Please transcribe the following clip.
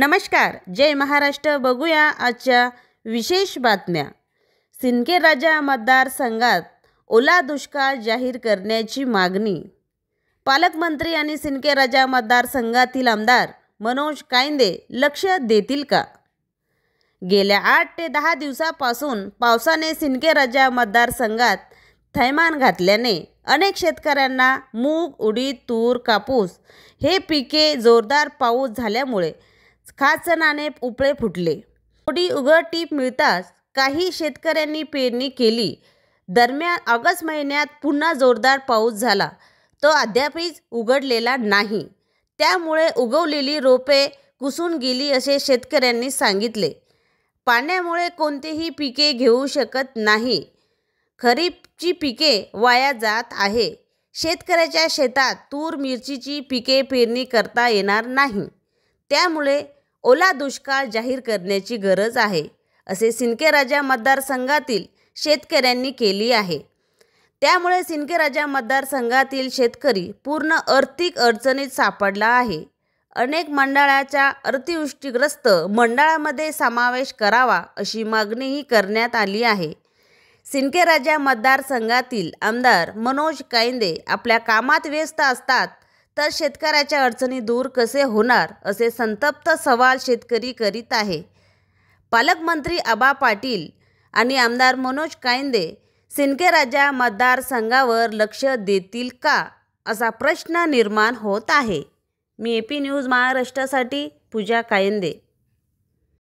नमस्कार, जय महाराष्ट्र. बघूया आजच्या विशेष बातम्या. सिंदखेडराजा मतदारसंघात ओला दुष्काळ जाहीर करण्याची मागणी. पालकमंत्री आणि सिंदखेडराजा मतदारसंघातील आमदार मनोज कायंदे लक्ष देतील का? गेल्या 8 ते 10 दिवसापासून पावसाने सिंदखेडराजा मतदारसंघात थैमान घातल्याने अनेक शेतकऱ्यांना मूग, उडीद, तूर, कापूस हे पिके जोरदार पाऊस झाल्यामुळे खाचनाने उपळे फुटले. थोडी उघडटीप मिळताच काही शेतकऱ्यांनी पेरणी केली. दरम्यान ऑगस्ट महिन्यात पुन्हा जोरदार पाऊस झाला. तो अद्यापही उघडलेला नाही. त्यामुळे उगवलेली रोपे कुसून गेली असे शेतकऱ्यांनी सांगितले. पाण्यामुळे कोणतेही पिके घेऊ शकत नाही. खरीपची पिके वाया जात आहे. शेतकऱ्याच्या शेतात तूर, मिरचीची पिके पेरणी करता येणार नाही. त्यामुळे ओला दुष्काळ जाहीर करण्याची गरज आहे, असे सिंदखेडराजा मतदारसंघातील शेतकऱ्यांनी केली आहे. त्यामुळे सिंदखेडराजा मतदारसंघातील शेतकरी पूर्ण आर्थिक अडचणीत सापडला आहे. अनेक मंडळाच्या अतिवृष्टीग्रस्त मंडळामध्ये समावेश करावा अशी मागणीही करण्यात आली आहे. सिंदखेडराजा मतदारसंघातील आमदार मनोज कायंदे आपल्या कामात व्यस्त असतात, तर शेतकऱ्याच्या अडचणी दूर कसे होणार, असे संतप्त सवाल शेतकरी करीत आहे. पालकमंत्री आबा पाटील आणि आमदार मनोज कायंदे सिंदखेडराजा मतदारसंघावर लक्ष देतील का, असा प्रश्न निर्माण होत आहे. मी AP न्यूज महाराष्ट्रासाठी पूजा कायंदे.